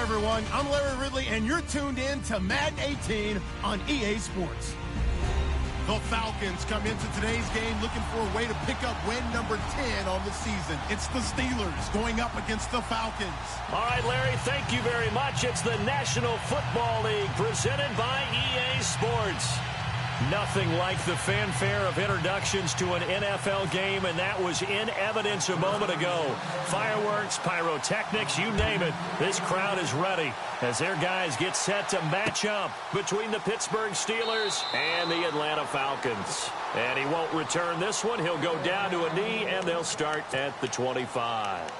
Everyone, I'm Larry Ridley, and you're tuned in to Madden 18 on EA Sports. The Falcons come into today's game looking for a way to pick up win number 10 on the season. It's the Steelers going up against the Falcons. All right, Larry, thank you very much. It's the National Football League presented by EA Sports. Nothing like the fanfare of introductions to an NFL game, and that was in evidence a moment ago. Fireworks, pyrotechnics, you name it. This crowd is ready as their guys get set to match up between the Pittsburgh Steelers and the Atlanta Falcons. And he won't return this one. He'll go down to a knee, and they'll start at the 25.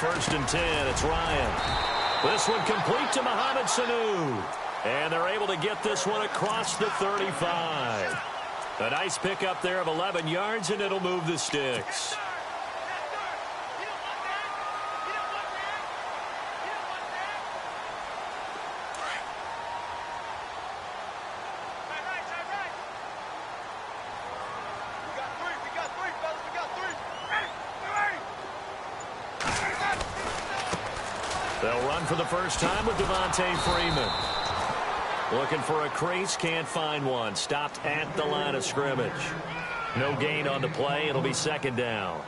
First and 10, it's Ryan. This one complete to Mohamed Sanu. And they're able to get this one across the 35. A nice pickup there of 11 yards, and it'll move the sticks. They'll run for the first time with Devontae Freeman. Looking for a crease, can't find one. Stopped at the line of scrimmage. No gain on the play. It'll be second down.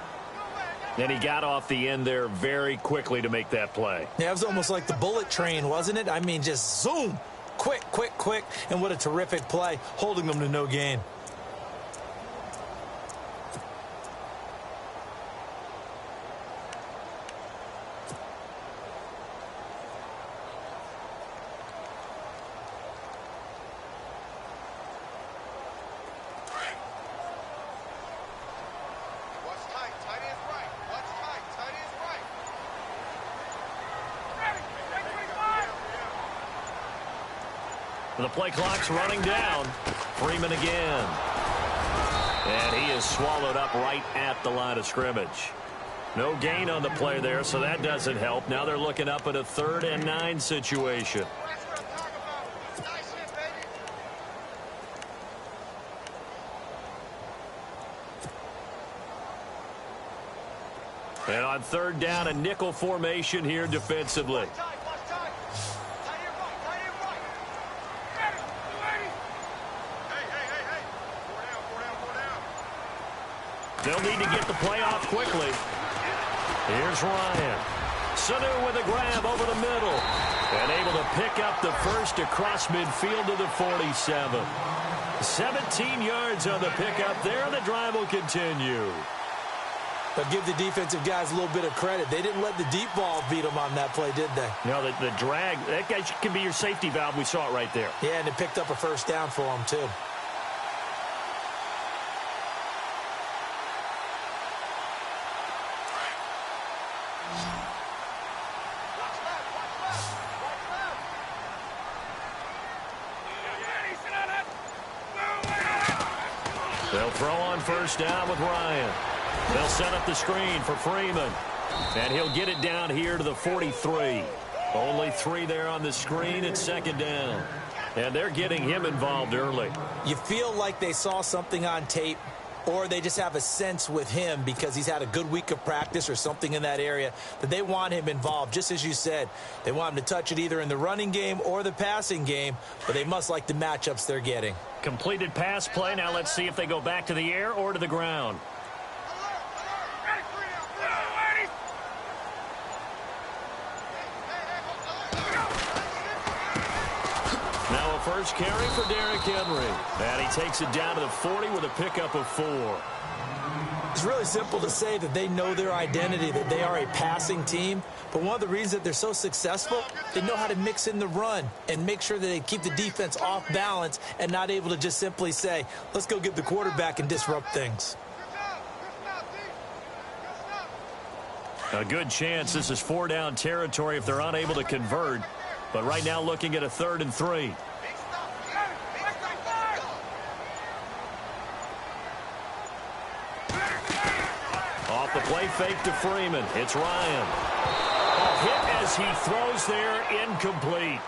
And he got off the end there very quickly to make that play. Yeah, it was almost like the bullet train, wasn't it? I mean, just zoom. Quick, and what a terrific play, holding them to no gain. The play clock's running down. Freeman again. And he is swallowed up right at the line of scrimmage. No gain on the play there, so that doesn't help. Now they're looking up at a 3rd and 9 situation. And on 3rd down, a nickel formation here defensively. They'll need to get the play off quickly. Here's Ryan. Sanu with a grab over the middle. And able to pick up the first across midfield to the 47. 17 yards on the pickup there, and the drive will continue. But give the defensive guys a little bit of credit. They didn't let the deep ball beat them on that play, did they? No, the drag, that guy can be your safety valve. We saw it right there. Yeah, and it picked up a first down for them, too. They'll throw on first down with Ryan. They'll set up the screen for Freeman. And he'll get it down here to the 43. Only 3 there on the screen at 2nd down. And they're getting him involved early. You feel like they saw something on tape, or they just have a sense with him because he's had a good week of practice or something in that area that they want him involved. Just as you said, they want him to touch it either in the running game or the passing game, but they must like the matchups they're getting. Completed pass play. Now let's see if they go back to the air or to the ground. Now a first carry for Derrick Henry. And he takes it down to the 40 with a pickup of 4. It's really simple to say that they know their identity, that they are a passing team. But one of the reasons that they're so successful, they know how to mix in the run and make sure that they keep the defense off balance and not able to just simply say, let's go get the quarterback and disrupt things. A good chance this is 4-down territory if they're unable to convert. But right now looking at a 3rd and 3. Off the play fake to Freeman. It's Ryan. A hit as he throws there, incomplete.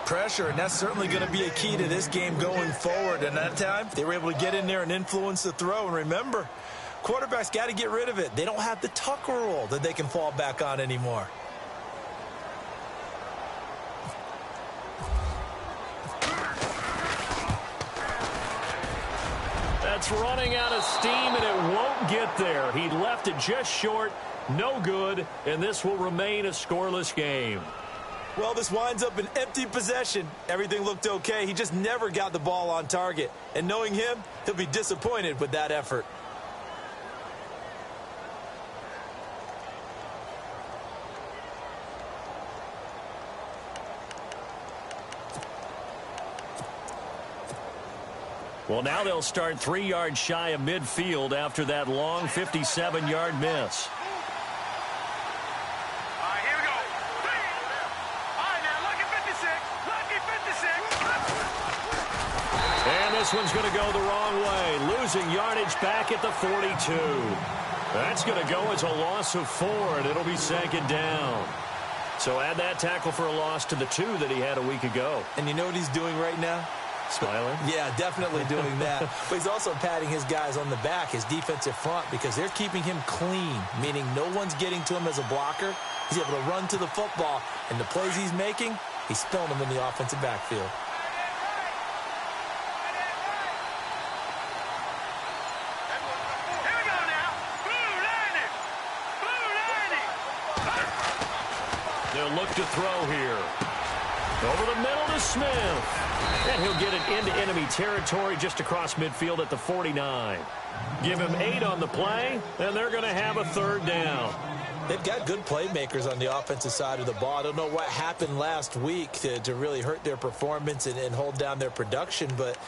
Pressure, and that's certainly going to be a key to this game going forward. And that time, they were able to get in there and influence the throw. And remember, quarterbacks got to get rid of it. They don't have the Tucker rule that they can fall back on anymore. That's running out of steam, and it won't get there. He left it just short, no good, and this will remain a scoreless game. Well, this winds up an empty possession. Everything looked okay. He just never got the ball on target. And knowing him, he'll be disappointed with that effort. Well, now they'll start 3 yards shy of midfield after that long 57-yard miss. Here we go. All right, now, lucky 56. Lucky 56. And this one's going to go the wrong way, losing yardage back at the 42. That's going to go as a loss of 4, and it'll be 2nd down. So add that tackle for a loss to the 2 that he had a week ago. And you know what he's doing right now? Smiling? Yeah, definitely doing that. But he's also patting his guys on the back, his defensive front, because they're keeping him clean, meaning no one's getting to him as a blocker. He's able to run to the football, and the plays he's making, he's filling them in the offensive backfield. Here we go now. Blue lining. Blue lining. They'll look to throw here. Over the middle to Smith. And he'll get it into enemy territory just across midfield at the 49. Give him 8 on the play, and they're going to have a third down. They've got good playmakers on the offensive side of the ball. I don't know what happened last week to really hurt their performance and hold down their production, but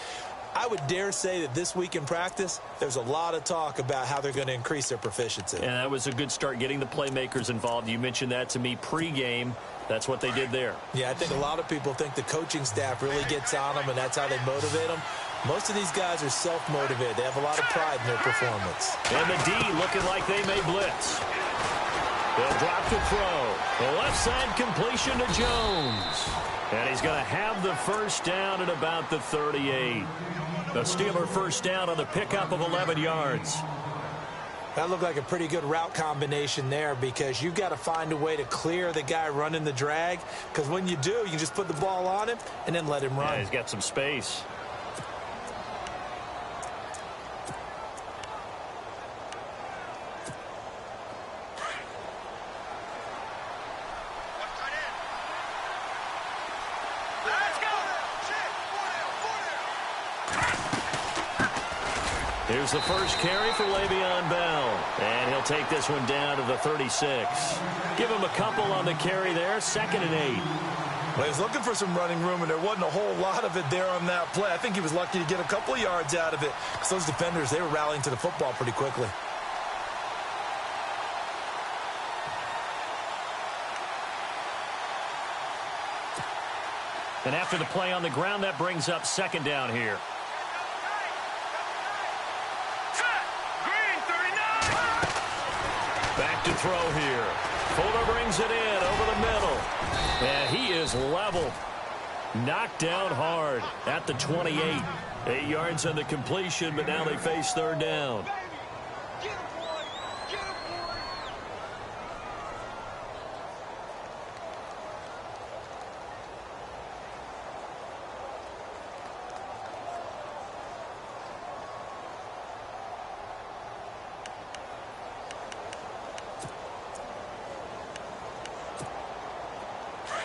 I would dare say that this week in practice, there's a lot of talk about how they're going to increase their proficiency. And that was a good start, getting the playmakers involved. You mentioned that to me pregame. That's what they did there. Yeah, I think a lot of people think the coaching staff really gets on them, and that's how they motivate them. Most of these guys are self-motivated. They have a lot of pride in their performance. And the D looking like they may blitz. They'll drop to throw. The left side completion to Jones. And he's going to have the first down at about the 38. The Steeler first down on the pickup of 11 yards. That looked like a pretty good route combination there, because you've got to find a way to clear the guy running the drag, because when you do, you can just put the ball on him and then let him run. Yeah, he's got some space. Here's the first carry for Le'Veon Bell. And he'll take this one down to the 36. Give him a couple on the carry there. 2nd and 8. Well, he was looking for some running room, and there wasn't a whole lot of it there on that play. I think he was lucky to get a couple of yards out of it, because those defenders, they were rallying to the football pretty quickly. And after the play on the ground, that brings up 2nd down here. Back to throw here. Fuller brings it in over the middle. And he is leveled. Knocked down hard at the 28. 8 yards on the completion, but now they face 3rd down.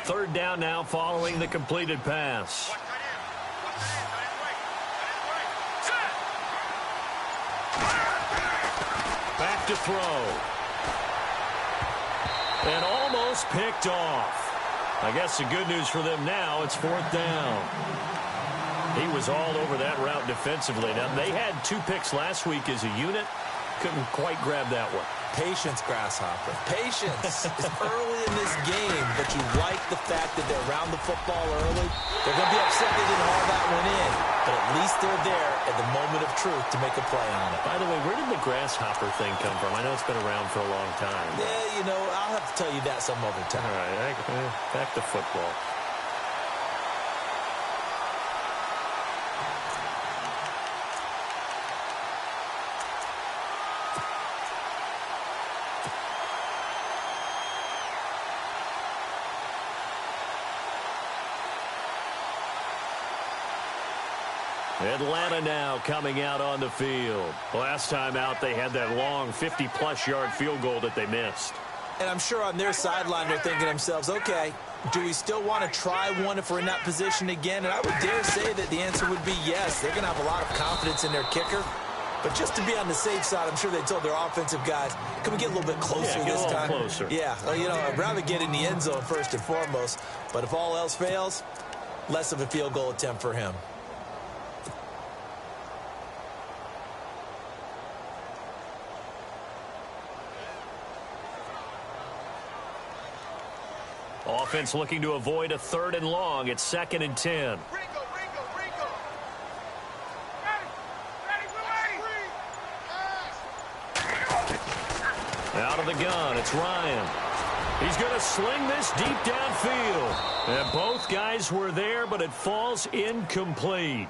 Third down now following the completed pass. Back to throw. And almost picked off. I guess the good news for them now, it's 4th down. He was all over that route defensively. Now, they had 2 picks last week as a unit. Couldn't quite grab that one. Patience, Grasshopper. Patience. It's early in this game, but you like the fact that they're around the football early. They're going to be upset they didn't haul that one in, but at least they're there at the moment of truth to make a play on it. By the way, where did the grasshopper thing come from? I know it's been around for a long time. Yeah, you know, I'll have to tell you that some other time. All right, back to football. Atlanta now coming out on the field. Last time out, they had that long 50-plus yard field goal that they missed. And I'm sure on their sideline they're thinking to themselves, okay, do we still want to try one if we're in that position again? And I would dare say that the answer would be yes. They're going to have a lot of confidence in their kicker. But just to be on the safe side, I'm sure they told their offensive guys, can we get a little bit closer this time? Closer. Yeah, well, you know, I'd rather get in the end zone first and foremost. But if all else fails, less of a field goal attempt for him. Offense looking to avoid a 3rd and long. It's 2nd and 10. Out of the gun, it's Ryan. He's going to sling this deep downfield. And both guys were there, but it falls incomplete.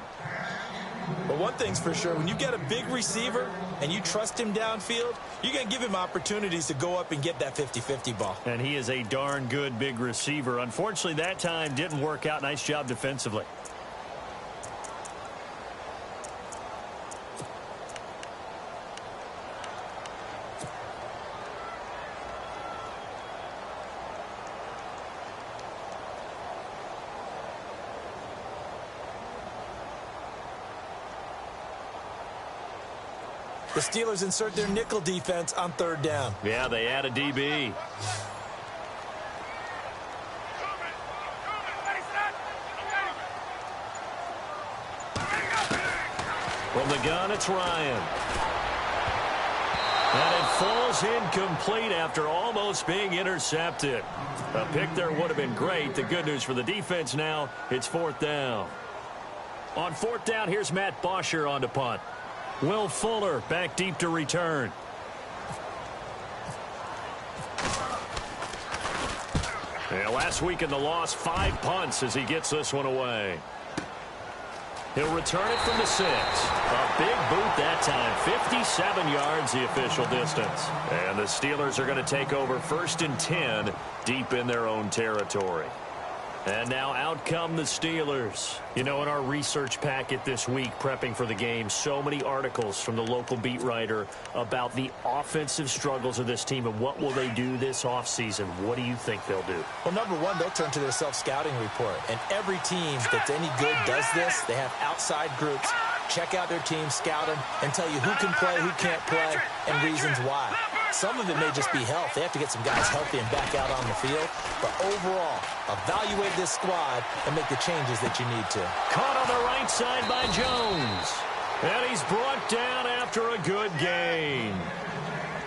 But one thing's for sure, when you get a big receiver and you trust him downfield, you're going to give him opportunities to go up and get that 50-50 ball. And he is a darn good big receiver. Unfortunately, that time didn't work out. Nice job defensively. The Steelers insert their nickel defense on third down. Yeah, they add a DB. From the gun, it's Ryan. And it falls incomplete after almost being intercepted. A pick there would have been great. The good news for the defense now, it's fourth down. On fourth down, here's Matt Bosher on to punt. Will Fuller back deep to return. Yeah, last week in the loss, 5 punts as he gets this one away. He'll return it from the 6. A big boot that time. 57 yards the official distance. And the Steelers are going to take over first and 10 deep in their own territory. And now out come the Steelers. You know, in our research packet this week, prepping for the game, so many articles from the local beat writer about the offensive struggles of this team and what will they do this offseason. What do you think they'll do? Well, number one, they'll turn to their self-scouting report. And every team that's any good does this. They have outside groups. Check out their team, scout them, and tell you who can play, who can't play, and reasons why. Some of it may just be health. They have to get some guys healthy and back out on the field. But overall, evaluate this squad and make the changes that you need to. Caught on the right side by Jones. And he's brought down after a good gain.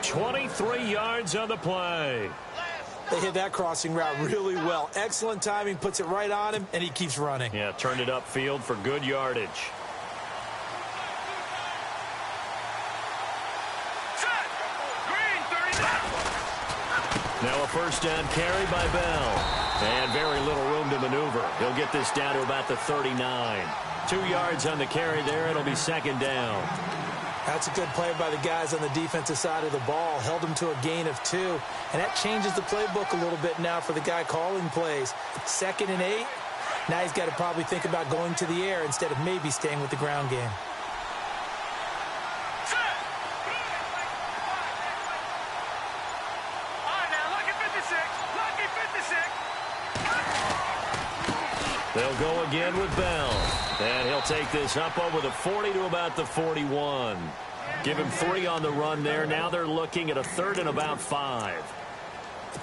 23 yards on the play. They hit that crossing route really well. Excellent timing, puts it right on him, and he keeps running. Yeah, turned it upfield for good yardage. Now a first down carry by Bell. And very little room to maneuver. He'll get this down to about the 39. 2 yards on the carry there. It'll be second down. That's a good play by the guys on the defensive side of the ball. Held him to a gain of 2. And that changes the playbook a little bit now for the guy calling plays. 2nd and 8. Now he's got to probably think about going to the air instead of maybe staying with the ground game. They'll go again with Bell. And he'll take this up over the 40 to about the 41. Give him 3 on the run there. Now they're looking at a 3rd and about 5.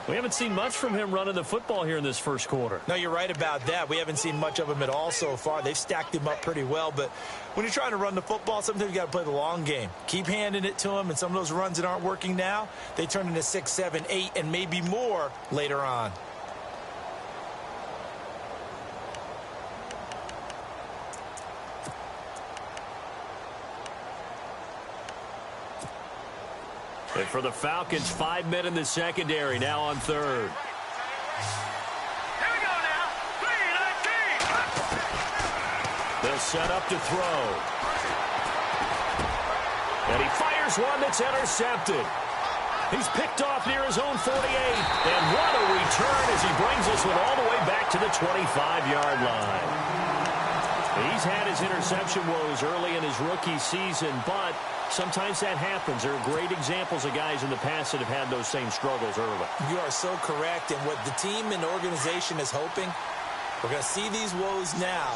We haven't seen much from him running the football here in this first quarter. No, you're right about that. We haven't seen much of him at all so far. They've stacked him up pretty well. But when you're trying to run the football, sometimes you got to play the long game. Keep handing it to him. And some of those runs that aren't working now, they turn into 6, 7, 8, and maybe more later on. And for the Falcons, 5 men in the secondary, now on 3rd. Here we go now. 3-19. They'll set up to throw. And he fires one that's intercepted. He's picked off near his own 48. And what a return as he brings this one all the way back to the 25-yard line. He's had his interception woes early in his rookie season, but sometimes that happens. There are great examples of guys in the past that have had those same struggles early. You are so correct. And what the team and organization is hoping, we're going to see these woes now.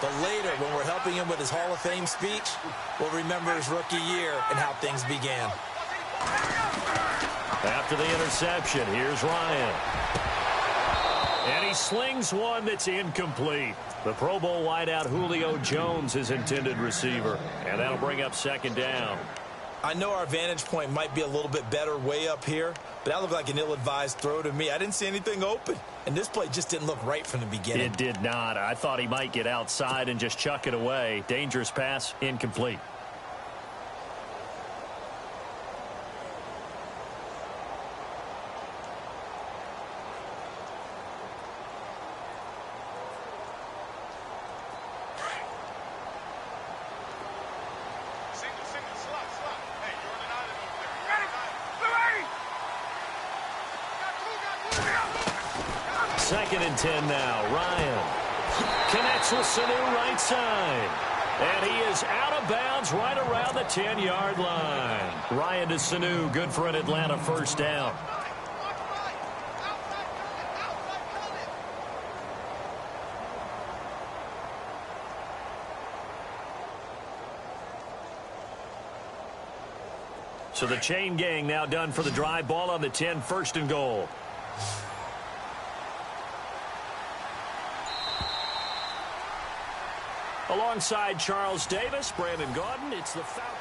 But later, when we're helping him with his Hall of Fame speech, we'll remember his rookie year and how things began. After the interception, here's Ryan. And he slings one that's incomplete. The Pro Bowl wideout Julio Jones, his intended receiver. And that'll bring up second down. I know our vantage point might be a little bit better way up here, but that looked like an ill-advised throw to me. I didn't see anything open, and this play just didn't look right from the beginning. It did not. I thought he might get outside and just chuck it away. Dangerous pass, incomplete. Second and 10 now. Ryan connects with Sanu right side. And he is out of bounds right around the 10-yard line. Ryan to Sanu, good for an Atlanta first down. So the chain gang now done for the drive. Ball on the 10, first and goal. Alongside Charles Davis, Brandon Gaudin, it's the Falcons.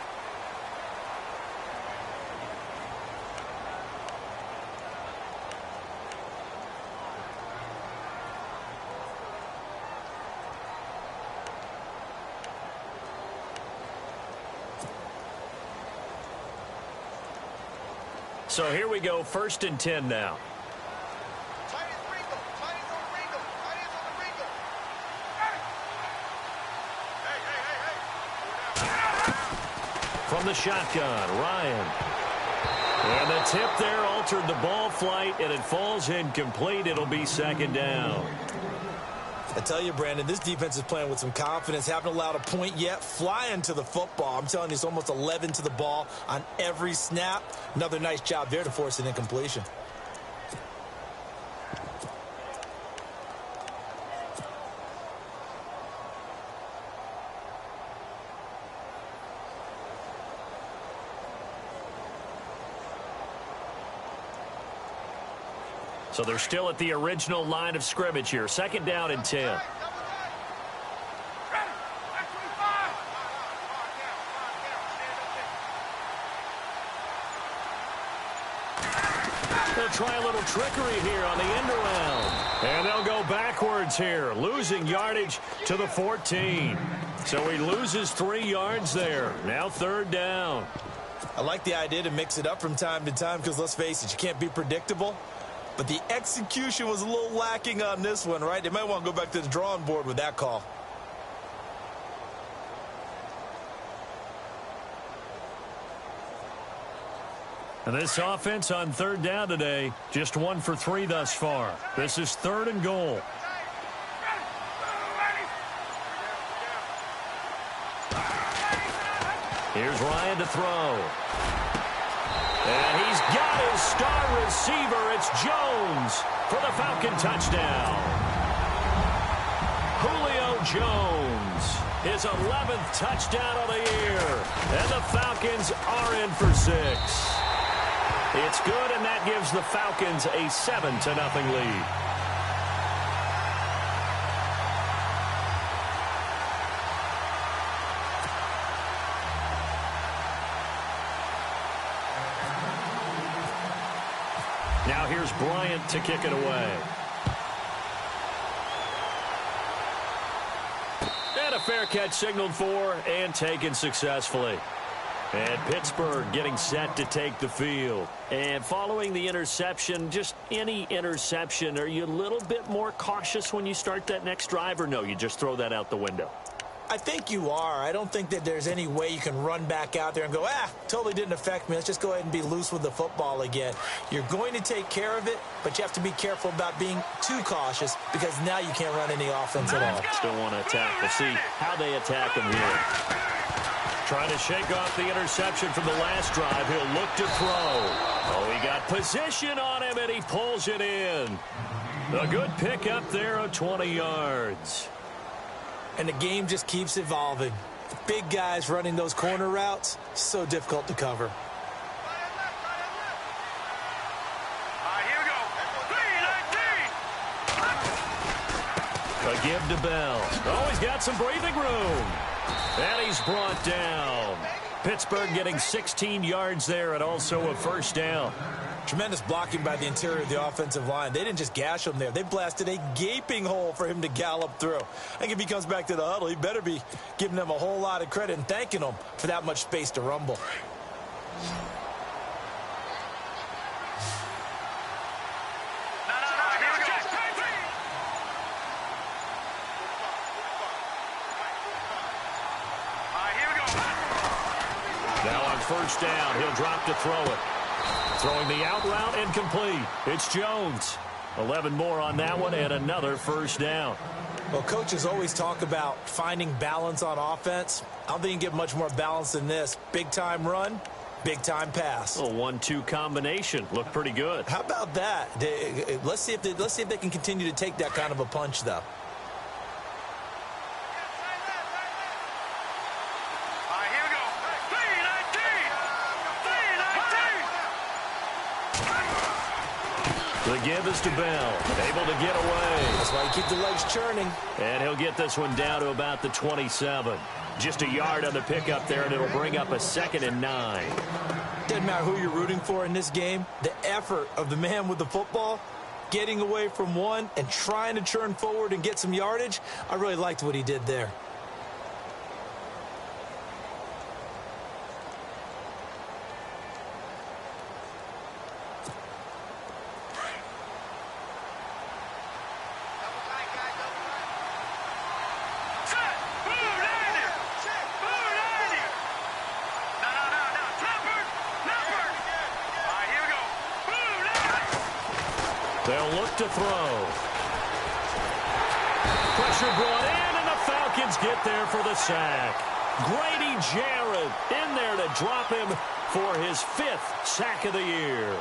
So here we go, first and 10 now. From the shotgun, Ryan. And the tip there altered the ball flight, and it falls incomplete. It'll be second down. I tell you, Brandon, this defense is playing with some confidence. Haven't allowed a point yet. Flying to the football. I'm telling you, it's almost 11 to the ball on every snap. Another nice job there to force an incompletion. So they're still at the original line of scrimmage here. Second down and 10. They'll try a little trickery here on the end around. And they'll go backwards here, losing yardage to the 14. So he loses 3 yards there. Now third down. I like the idea to mix it up from time to time because, let's face it, you can't be predictable. But the execution was a little lacking on this one, right? They might want to go back to the drawing board with that call. And this offense on third down today, just 1 for 3 thus far. This is third and goal. Here's Ryan to throw. And he's got his star receiver. It's Jones for the Falcon touchdown. Julio Jones, his 11th touchdown of the year. And the Falcons are in for 6. It's good, and that gives the Falcons a 7-0 lead. Now here's Bryant to kick it away. And a fair catch signaled for and taken successfully. And Pittsburgh getting set to take the field. And following the interception, just any interception, are you a little bit more cautious when you start that next drive, or no, you just throw that out the window? I think you are. I don't think that there's any way you can run back out there and go, totally didn't affect me. Let's just go ahead and be loose with the football again. You're going to take care of it, but you have to be careful about being too cautious because now you can't run any offense at all. Still want to attack. We'll see how they attack him here. Trying to shake off the interception from the last drive. He'll look to throw. Oh, he got position on him, and he pulls it in. A good pickup there of 20 yards. And the game just keeps evolving. Big guys running those corner routes, so difficult to cover. All right, here we go. 3-19. A give to Bell. Oh, he's got some breathing room. And he's brought down. Pittsburgh getting 16 yards there and also a first down. Tremendous blocking by the interior of the offensive line. They didn't just gash him there. They blasted a gaping hole for him to gallop through. I think if he comes back to the huddle, he better be giving them a whole lot of credit and thanking them for that much space to rumble. Now on first down, he'll drop to throw it. Throwing the out route incomplete. It's Jones. 11 more on that one and another first down. Well, coaches always talk about finding balance on offense. I don't think you can get much more balance than this. Big-time run, big-time pass. A 1-2 combination. Looked pretty good. How about that? Let's see if they can continue to take that kind of a punch, though. The give is to Bell. Able to get away. That's why you keep the legs churning. And he'll get this one down to about the 27. Just a yard on the pickup there, and it'll bring up a 2nd and 9. Doesn't matter who you're rooting for in this game. The effort of the man with the football, getting away from one and trying to churn forward and get some yardage, I really liked what he did there. They'll look to throw. Pressure brought in, and the Falcons get there for the sack. Grady Jarrett in there to drop him for his 5th sack of the year.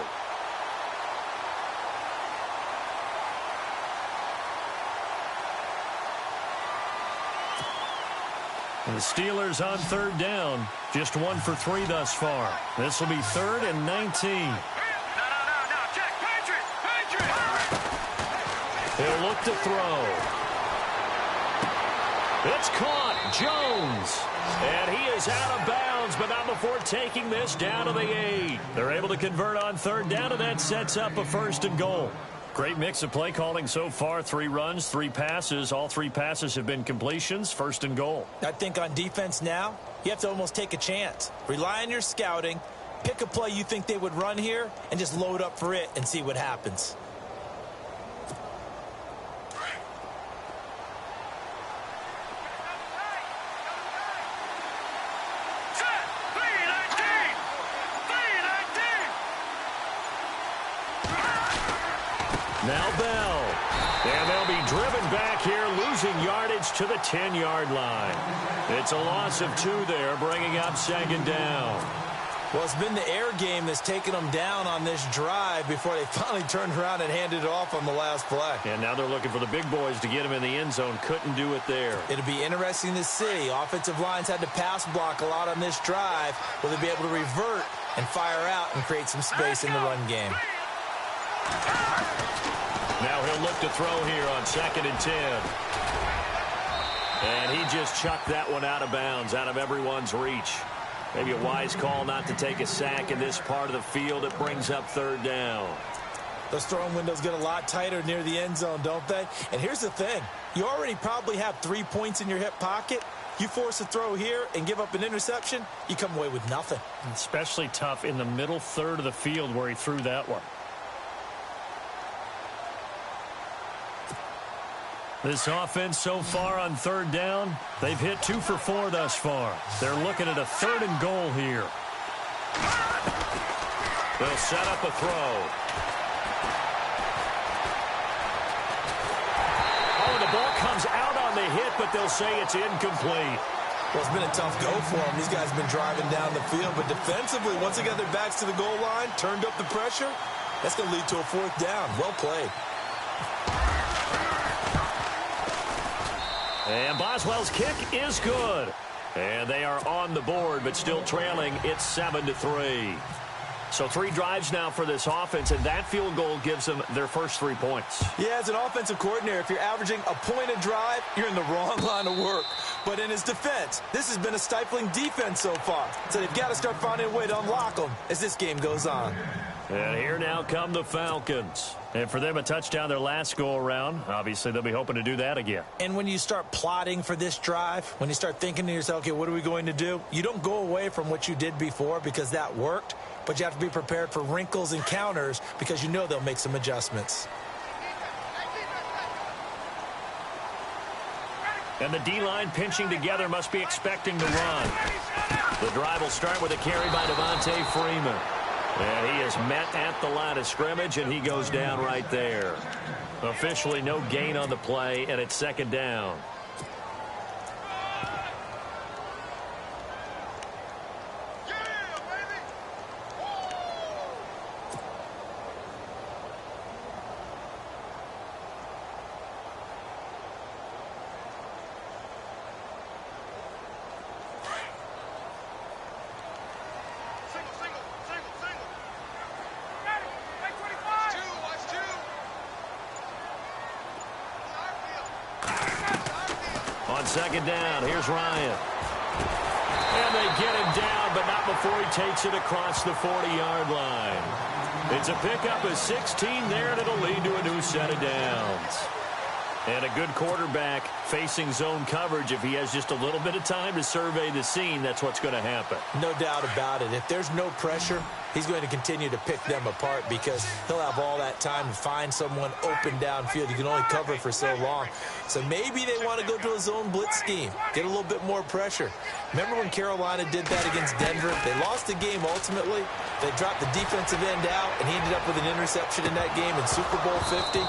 And the Steelers on 3rd down. Just 1 for 3 thus far. This will be 3rd and 19. He'll look to throw. It's caught. Jones. And he is out of bounds, but not before taking this down to the 8. They're able to convert on 3rd down, and that sets up a 1st and goal. Great mix of play calling so far. 3 runs, 3 passes. All 3 passes have been completions. 1st and goal. I think on defense now, you have to almost take a chance. Rely on your scouting. Pick a play you think they would run here, and just load up for it and see what happens. Now Bell. And they'll be driven back here, losing yardage to the 10-yard line. It's a loss of 2 there, bringing up 2nd down. Well, it's been the air game that's taken them down on this drive before they finally turned around and handed it off on the last play. And now they're looking for the big boys to get him in the end zone. Couldn't do it there. It'll be interesting to see. Offensive lines had to pass block a lot on this drive. Will they be able to revert and fire out and create some space in the run game? Now he'll look to throw here on 2nd and 10. And he just chucked that one out of bounds, out of everyone's reach. Maybe a wise call not to take a sack in this part of the field. It brings up 3rd down. Those throwing windows get a lot tighter near the end zone, don't they? And here's the thing. You already probably have 3 points in your hip pocket. You force a throw here and give up an interception, you come away with nothing. Especially tough in the middle third of the field where he threw that one. This offense so far on 3rd down, they've hit 2 for 4 thus far. They're looking at a 3rd and goal here. They'll set up a throw. Oh, the ball comes out on the hit, but they'll say it's incomplete. Well, it's been a tough go for them. These guys have been driving down the field, but defensively, once they got their backs to the goal line, turned up the pressure, that's going to lead to a 4th down. Well played. And Boswell's kick is good. And they are on the board, but still trailing. It's 7-3. So 3 drives now for this offense, and that field goal gives them their first 3 points. Yeah, as an offensive coordinator, if you're averaging a point a drive, you're in the wrong line of work. But in his defense, this has been a stifling defense so far. So they've got to start finding a way to unlock them as this game goes on. And here now come the Falcons. And for them, a touchdown their last go-around. Obviously, they'll be hoping to do that again. And when you start plotting for this drive, when you start thinking to yourself, okay, what are we going to do? You don't go away from what you did before because that worked, but you have to be prepared for wrinkles and counters because you know they'll make some adjustments. And the D-line pinching together must be expecting to run. The drive will start with a carry by Devontae Freeman. And he is met at the line of scrimmage, and he goes down right there. Officially no gain on the play, and it's 2nd down. second down. Here's Ryan. And they get him down, but not before he takes it across the 40-yard line. It's a pickup of 16 there, and it'll lead to a new set of downs. And a good quarterback facing zone coverage, if he has just a little bit of time to survey the scene, that's what's going to happen. No doubt about it. If there's no pressure, he's going to continue to pick them apart because he'll have all that time to find someone open downfield. You can only cover for so long. So maybe they want to go to a zone blitz scheme, get a little bit more pressure. Remember when Carolina did that against Denver? They lost the game ultimately. They dropped the defensive end out, and he ended up with an interception in that game in Super Bowl 50.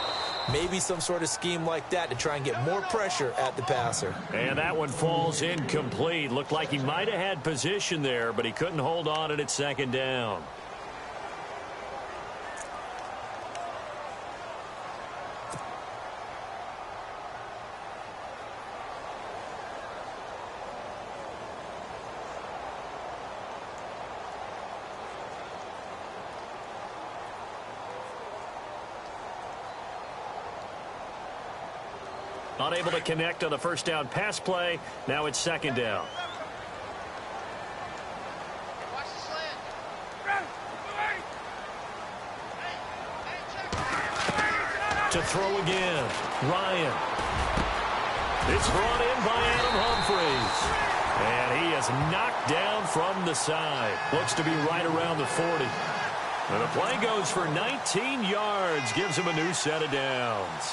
Maybe some sort of scheme like that to try and get more pressure at the passer. And that one falls incomplete. Looked like he might have had position there, but he couldn't hold on at second down. Unable to connect on the first down pass play. Now it's second down. To throw again. Ryan. It's brought in by Adam Humphries. And he is knocked down from the side. Looks to be right around the 40. And the play goes for 19 yards. Gives him a new set of downs.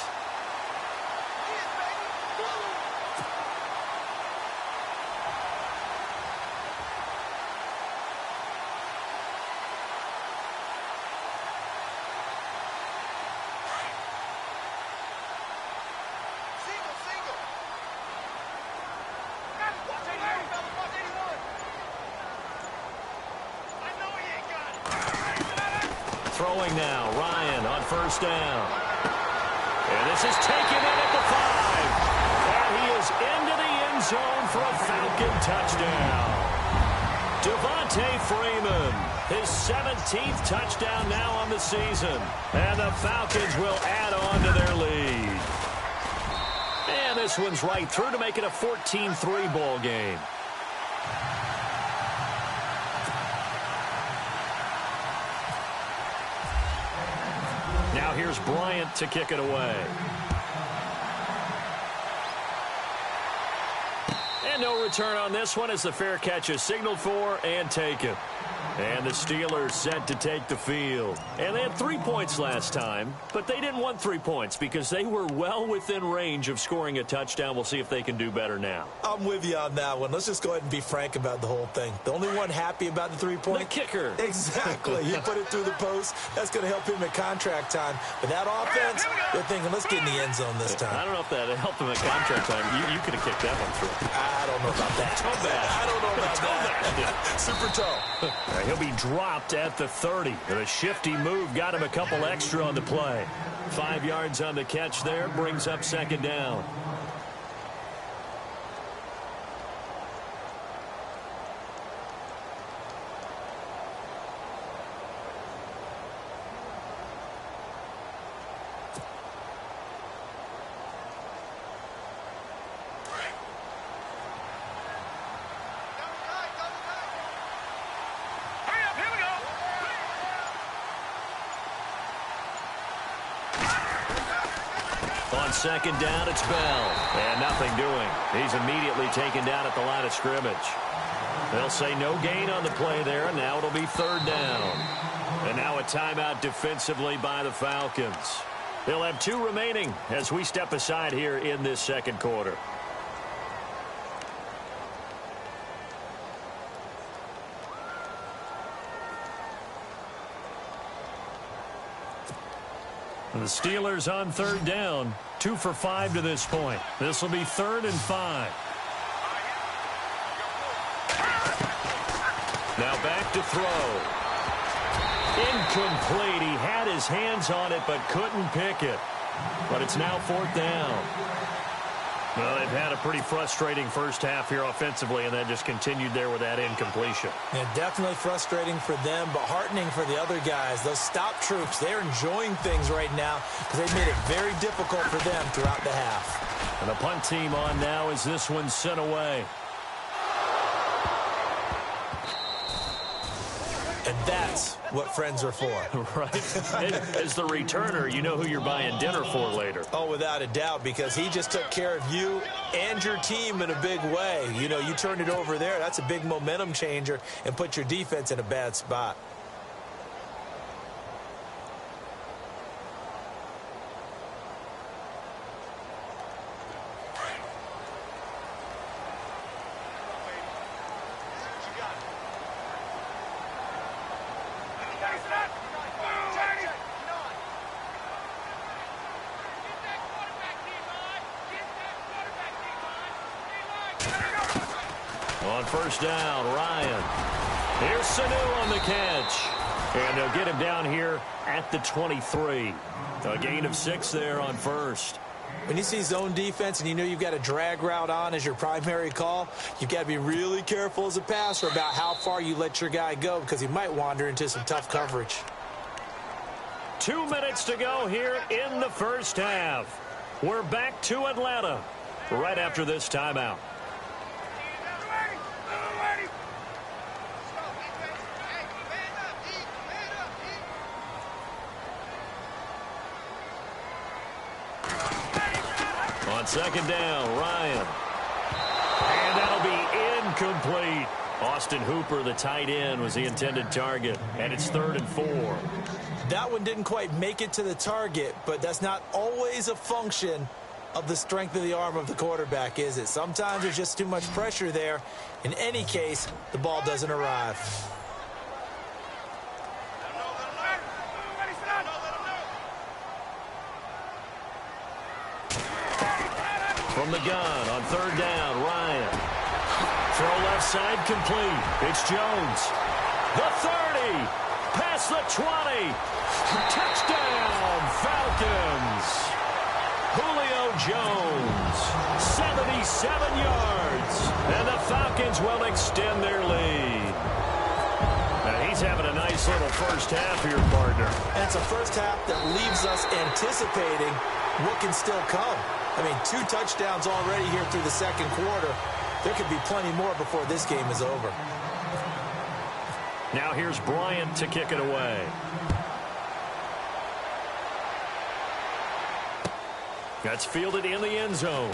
Throwing now, Ryan on first down. And this is taken in at the 5. And he is into the end zone for a Falcon touchdown. Devontae Freeman, his 17th touchdown now on the season. And the Falcons will add on to their lead. And this one's right through to make it a 14-3 ball game. Now here's Bryant to kick it away. And no return on this one as the fair catch is signaled for and taken. And the Steelers set to take the field. And they had 3 points last time, but they didn't want 3 points because they were well within range of scoring a touchdown. We'll see if they can do better now. I'm with you on that one. Let's just go ahead and be frank about the whole thing. The only one happy about the 3-point? The kicker. Exactly. You put it through the post. That's going to help him at contract time. But that offense, they're thinking, let's get in the end zone this time. I don't know if that helped him at contract time. You could have kicked that one through. I don't know about that. Toe bash. I don't know about that. Super toe. He'll be dropped at the 30. And a shifty move got him a couple extra on the play. 5 yards on the catch there. Brings up second down. On second down, it's Bell. And nothing doing. He's immediately taken down at the line of scrimmage. They'll say no gain on the play there. Now it'll be third down. And now a timeout defensively by the Falcons. They'll have 2 remaining as we step aside here in this second quarter. The Steelers on third down, 2 for 5 to this point. This will be 3rd and 5. Now back to throw. Incomplete. He had his hands on it but couldn't pick it. But it's now 4th down. Well, they've had a pretty frustrating first half here offensively, and that just continued there with that incompletion. Yeah, definitely frustrating for them, but heartening for the other guys. Those stop troops, they're enjoying things right now because they've made it very difficult for them throughout the half. And the punt team on now as this one's sent away. And that's what friends are for. Right. As the returner, you know who you're buying dinner for later. Oh, without a doubt, because he just took care of you and your team in a big way. You know, you turned it over there. That's a big momentum changer and put your defense in a bad spot. On first down, Ryan. Here's Sanu on the catch. And they'll get him down here at the 23. A gain of 6 there on first. When you see zone defense and you know you've got a drag route on as your primary call, you've got to be really careful as a passer about how far you let your guy go because he might wander into some tough coverage. 2 minutes to go here in the first half. We're back to Atlanta right after this timeout. On second down, Ryan. And that'll be incomplete. Austin Hooper, the tight end, was the intended target. And it's 3rd and 4. That one didn't quite make it to the target, but that's not always a function of the strength of the arm of the quarterback, is it? Sometimes there's just too much pressure there. In any case, the ball doesn't arrive. From the gun on 3rd down, Ryan. Throw left side complete. It's Jones. The 30. Past the 20. Touchdown, Falcons. Julio Jones. 77 yards. And the Falcons will extend their lead. Now he's having a nice little first half here, partner. And it's a first half that leaves us anticipating what can still come. I mean, 2 touchdowns already here through the second quarter. There could be plenty more before this game is over. Now here's Bryant to kick it away. That's fielded in the end zone.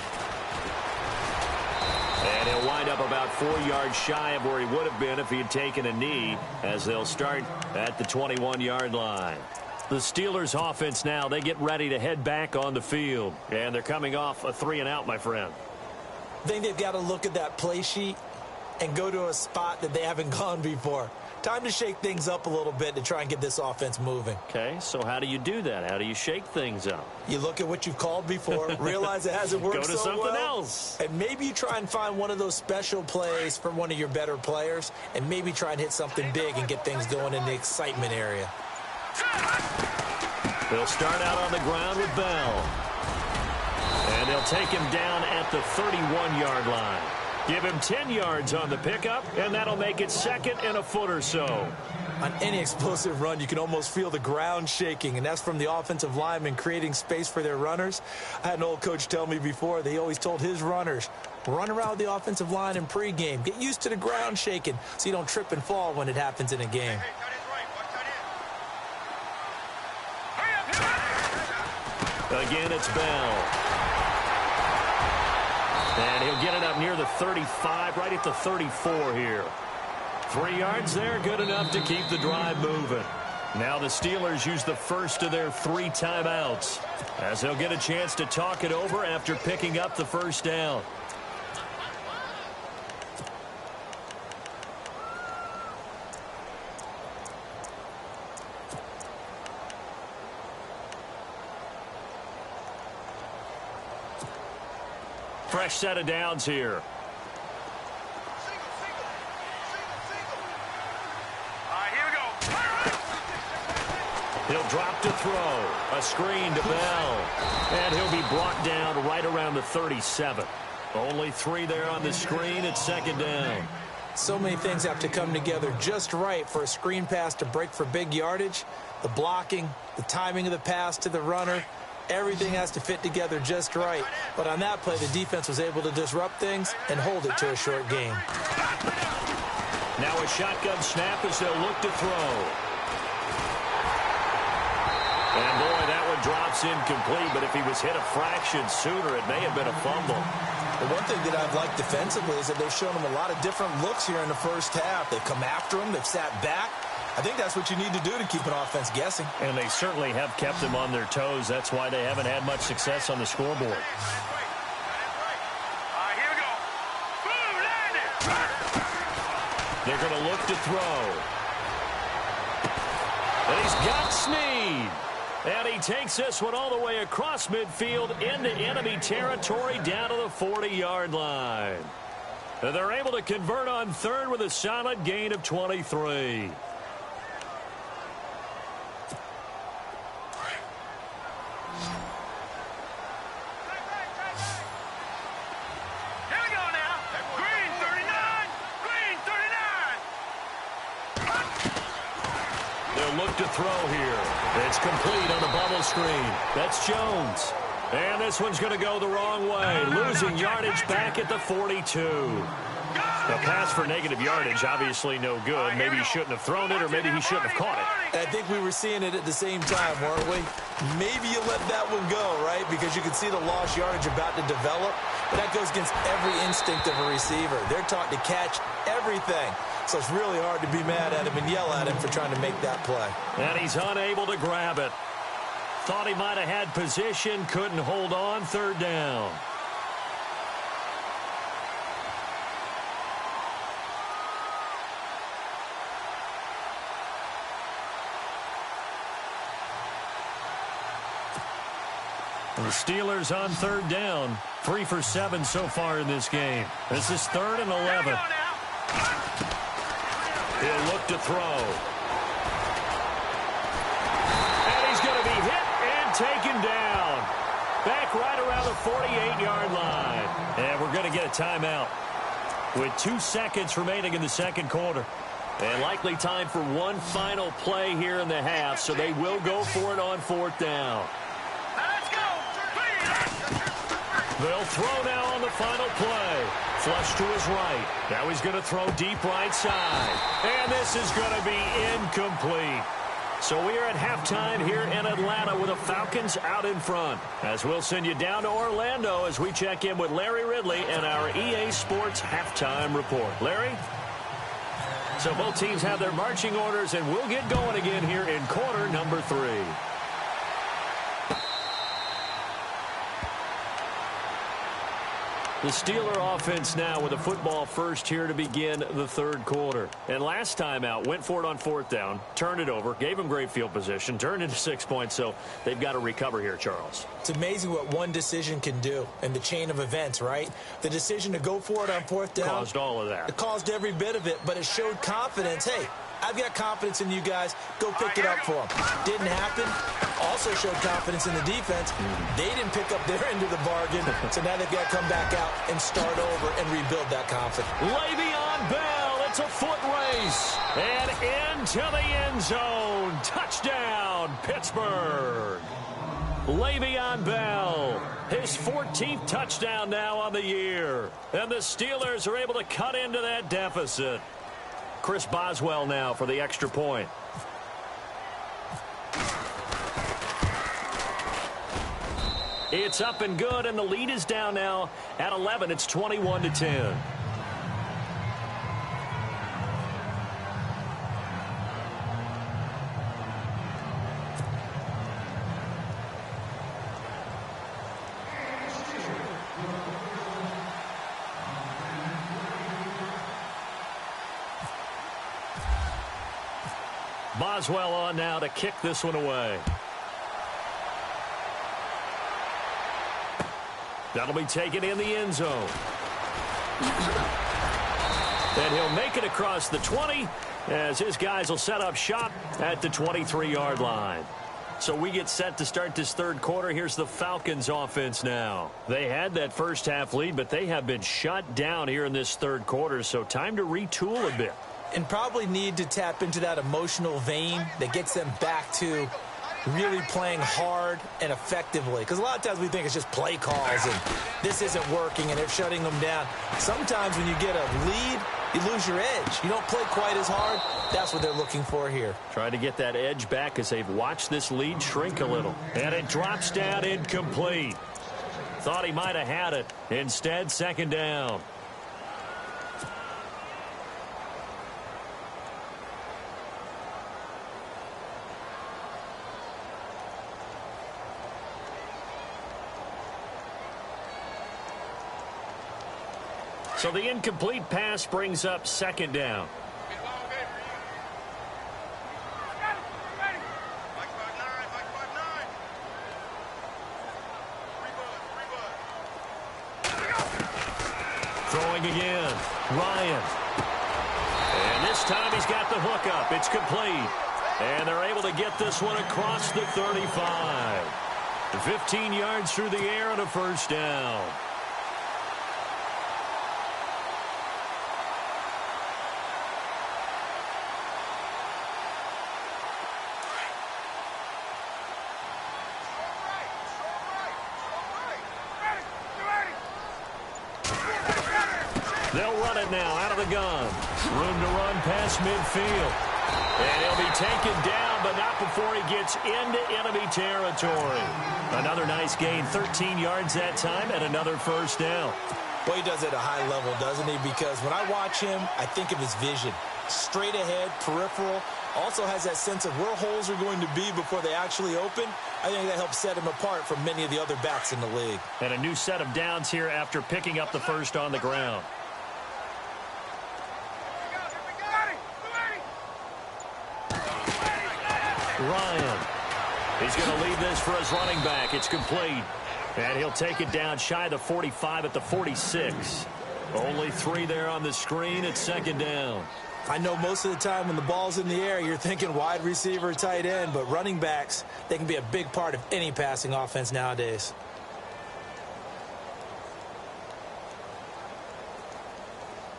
And he'll wind up about 4 yards shy of where he would have been if he had taken a knee, as they'll start at the 21-yard line. The Steelers offense now, they get ready to head back on the field. And they're coming off a 3-and-out, my friend. I think they've got to look at that play sheet and go to a spot that they haven't gone before. Time to shake things up a little bit to try and get this offense moving. Okay, so how do you do that? How do you shake things up? You look at what you've called before, realize it hasn't worked Go to so something well, else. and maybe you try and find one of those special plays for one of your better players, and maybe try and hit something big and get things going in the excitement area. They'll start out on the ground with Bell. And they'll take him down at the 31-yard line. Give him 10 yards on the pickup, and that'll make it 2nd and a foot or so. On any explosive run, you can almost feel the ground shaking, and that's from the offensive linemen creating space for their runners. I had an old coach tell me before, they always told his runners, run around the offensive line in pregame. Get used to the ground shaking so you don't trip and fall when it happens in a game. Again, it's Bell. And he'll get it up near the 35, right at the 34 here. 3 yards there, good enough to keep the drive moving. Now the Steelers use the first of their 3 timeouts, as they'll get a chance to talk it over after picking up the first down. Fresh set of downs here. He'll drop to throw. A screen to Bell. And he'll be brought down right around the 37. Only 3 there on the screen. It's 2nd down. So many things have to come together just right for a screen pass to break for big yardage. The blocking, the timing of the pass to the runner, Everything has to fit together just right. But on that play, the defense was able to disrupt things and hold it to a short game. Now a shotgun snap as they'll look to throw. And boy, that one drops incomplete, but if he was hit a fraction sooner, it may have been a fumble. The one thing that I've liked defensively is that they've shown him a lot of different looks here in the first half. They've come after him. They've sat back. I think that's what you need to do to keep an offense guessing. And they certainly have kept them on their toes. That's why they haven't had much success on the scoreboard. Here we go. Boom, landed. They're going to look to throw. And he's got Snead. And he takes this one all the way across midfield into enemy territory down to the 40-yard line. And they're able to convert on third with a solid gain of 23. Look to throw here. It's complete on the bubble screen. That's Jones. And this one's going to go the wrong way. Losing yardage back at the 42. The pass for negative yardage, obviously no good. Maybe he shouldn't have thrown it, or maybe he shouldn't have caught it. I think we were seeing it at the same time, weren't we? Maybe you let that one go, right? Because you can see the lost yardage about to develop. But that goes against every instinct of a receiver. They're taught to catch everything. So it's really hard to be mad at him and yell at him for trying to make that play. And he's unable to grab it. Thought he might have had position, couldn't hold on, third down. The Steelers on third down. 3 for 7 so far in this game. This is 3rd and 11. He'll look to throw. And he's going to be hit and taken down. Back right around the 48-yard line. And we're going to get a timeout with 2 seconds remaining in the second quarter. And likely time for one final play here in the half, so they will go for it on 4th down. They'll throw now on the final play. Flush to his right. Now he's going to throw deep right side. And this is going to be incomplete. So we are at halftime here in Atlanta with the Falcons out in front. As we'll send you down to Orlando as we check in with Larry Ridley and our EA Sports halftime report. Larry? So both teams have their marching orders, and we'll get going again here in quarter number 3. The Steeler offense now with a football first here to begin the third quarter. And last time out, went for it on 4th down, turned it over, gave them great field position, turned into 6 points, so they've got to recover here, Charles. It's amazing what one decision can do in the chain of events, right? The decision to go for it on 4th down. Caused all of that. It caused every bit of it, but it showed confidence. Hey, I've got confidence in you guys. Go pick it up for them. Didn't happen. Also showed confidence in the defense. They didn't pick up their end of the bargain, so now they've got to come back out and start over and rebuild that confidence. Le'Veon Bell, it's a foot race. And into the end zone. Touchdown, Pittsburgh. Le'Veon Bell, his 14th touchdown now on the year. And the Steelers are able to cut into that deficit. Chris Boswell now for the extra point. It's up and good, and the lead is down now at 11. It's 21-10. Boswell on now to kick this one away. That'll be taken in the end zone. And he'll make it across the 20 as his guys will set up shop at the 23-yard line. So we get set to start this third quarter. Here's the Falcons offense now. They had that first half lead, but they have been shut down here in this third quarter, so time to retool a bit. And probably need to tap into that emotional vein that gets them back to really playing hard and effectively. Because a lot of times we think it's just play calls and this isn't working and they're shutting them down. Sometimes when you get a lead, you lose your edge. You don't play quite as hard. That's what they're looking for here. Trying to get that edge back as they've watched this lead shrink a little. And it drops down incomplete. Thought he might have had it. Instead, second down. So the incomplete pass brings up second down. Throwing again. Ryan. And this time he's got the hook up. It's complete. And they're able to get this one across the 35. 15 yards through the air and a first down. They'll run it now out of the gun. Room to run past midfield. And he'll be taken down, but not before he gets into enemy territory. Another nice gain, 13 yards that time, and another first down. Well, he does it at a high level, doesn't he? Because when I watch him, I think of his vision. Straight ahead, peripheral. Also has that sense of where holes are going to be before they actually open. I think that helps set him apart from many of the other backs in the league. And a new set of downs here after picking up the first on the ground. Ryan. He's going to leave this for his running back. It's complete. And he'll take it down shy of the 45 at the 46. Only 3 there on the screen at second down. I know most of the time when the ball's in the air, you're thinking wide receiver, tight end, but running backs, they can be a big part of any passing offense nowadays.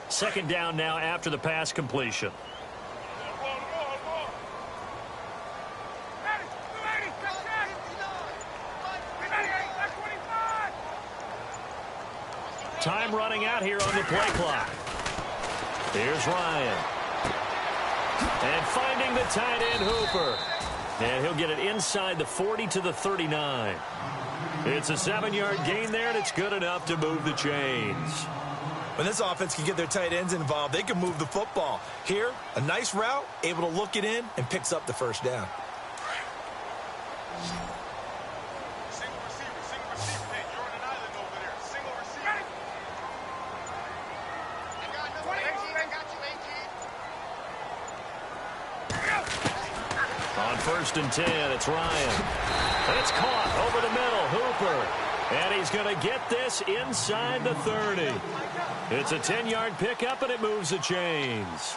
Second down now after the pass completion. Time running out here on the play clock. Here's Ryan. And finding the tight end Hooper. And he'll get it inside the 40 to the 39. It's a 7-yard gain there, and it's good enough to move the chains. When this offense can get their tight ends involved, they can move the football. Here, a nice route, able to look it in, and picks up the first down. On 1st and 10, it's Ryan. And it's caught over the middle, Hooper. And he's going to get this inside the 30. It's a 10-yard pickup, and it moves the chains.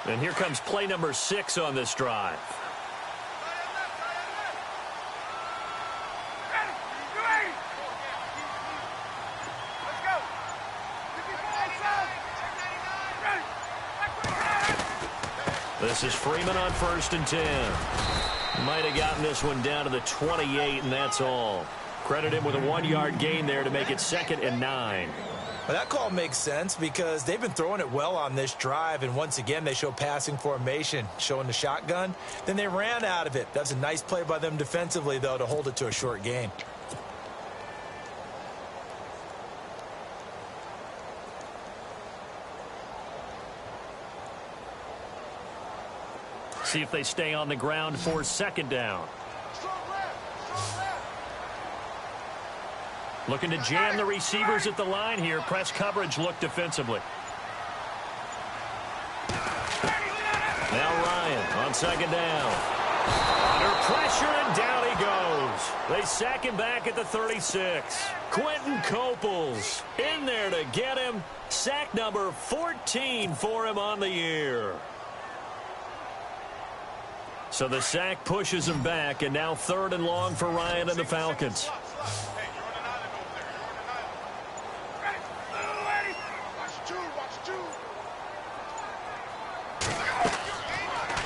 And here comes play number 6 on this drive. This is Freeman on 1st and 10. Might have gotten this one down to the 28, and that's all. Credit him with a 1-yard gain there to make it 2nd and 9. Well, that call makes sense because they've been throwing it well on this drive, and once again they show passing formation, showing the shotgun. Then they ran out of it. That's a nice play by them defensively, though, to hold it to a short gain. See if they stay on the ground for second down. Looking to jam the receivers at the line here. Press coverage look defensively. Now Ryan on second down. Under pressure, and down he goes. They sack him back at the 36. Quentin Coples in there to get him. Sack number 14 for him on the year. So the sack pushes him back, and now 3rd and long for Ryan and the Falcons.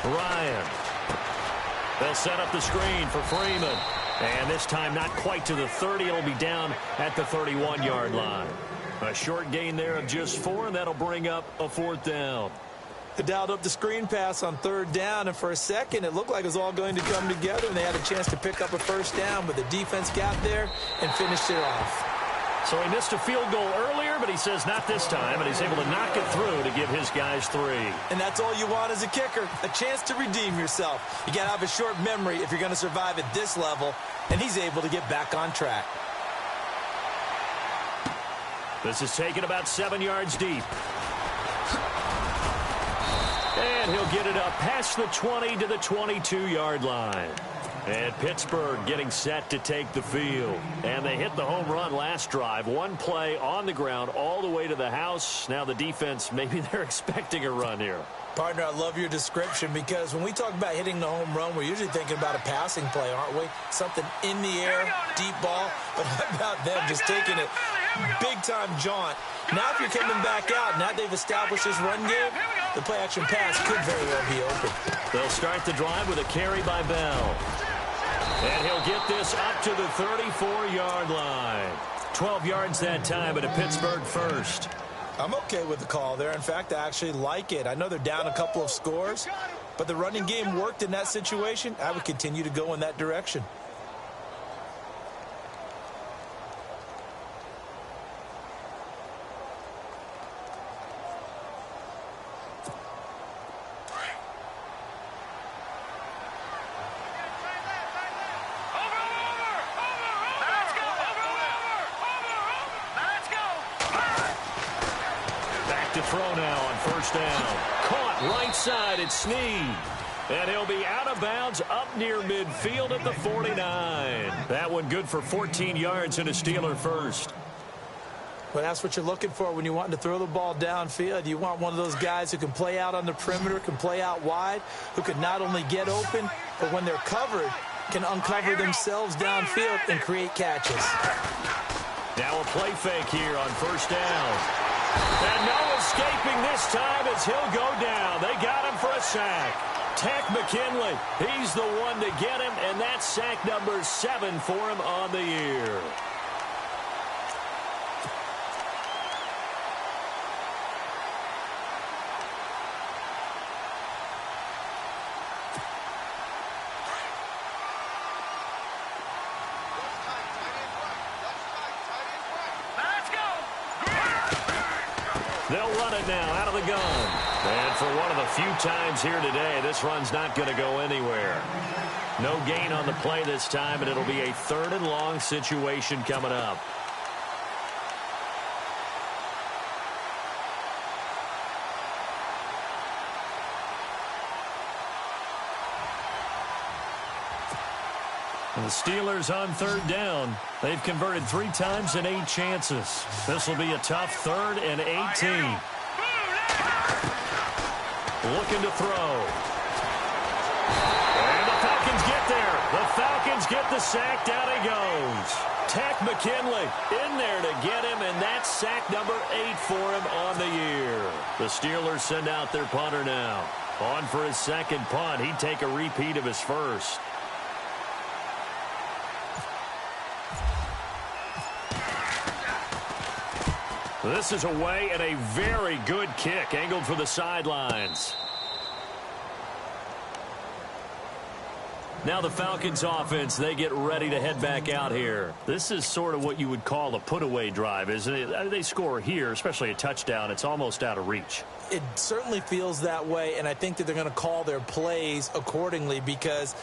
Ryan. They'll set up the screen for Freeman. And this time not quite to the 30. It'll be down at the 31-yard line. A short gain there of just 4, and that'll bring up a 4th down. They dialed up the screen pass on 3rd down, and for a second it looked like it was all going to come together, and they had a chance to pick up a 1st down, but the defense got there and finished it off. So he missed a field goal earlier, but he says not this time, and he's able to knock it through to give his guys 3. And that's all you want as a kicker, a chance to redeem yourself. You got to have a short memory if you're going to survive at this level, and he's able to get back on track. This is taken about 7 yards deep. And he'll get it up past the 20 to the 22-yard line. And Pittsburgh getting set to take the field. And they hit the home run last drive. One play on the ground all the way to the house. Now the defense, maybe they're expecting a run here. Partner, I love your description, because when we talk about hitting the home run, we're usually thinking about a passing play, aren't we? Something in the air, deep ball. But how about them just taking it big-time jaunt? Now if you're coming back out, now they've established this run game, the play-action pass could very well be open. They'll start the drive with a carry by Bell. And he'll get this up to the 34-yard line. 12 yards that time, but a Pittsburgh first. I'm okay with the call there. In fact, I actually like it. I know they're down a couple of scores, but the running game worked in that situation. I would continue to go in that direction. To throw now on 1st down. Caught right side at Snead. And he'll be out of bounds up near midfield at the 49. That one good for 14 yards and a Steeler first. Well, that's what you're looking for when you want to throw the ball downfield. You want one of those guys who can play out on the perimeter, can play out wide, who can not only get open, but when they're covered, can uncover themselves downfield and create catches. Now a play fake here on 1st down. And no escaping this time as he'll go down. They got him for a sack. Tech McKinley, he's the one to get him, and that's sack number 7 for him on the year. They'll run it now out of the gun. And for one of the few times here today, this run's not going to go anywhere. No gain on the play this time, and it'll be a 3rd and long situation coming up. And the Steelers on 3rd down. They've converted 3 times in 8 chances. This will be a tough 3rd and 18. Looking to throw. And the Falcons get there. The Falcons get the sack. Down he goes. Tech McKinley in there to get him, and that's sack number 8 for him on the year. The Steelers send out their punter now. On for his second punt. He'd take a repeat of his first. This is away and a very good kick angled for the sidelines. Now the Falcons offense, they get ready to head back out here. This is sort of what you would call a put-away drive, isn't it? They score here, especially a touchdown. It's almost out of reach. It certainly feels that way, and I think that they're going to call their plays accordingly, because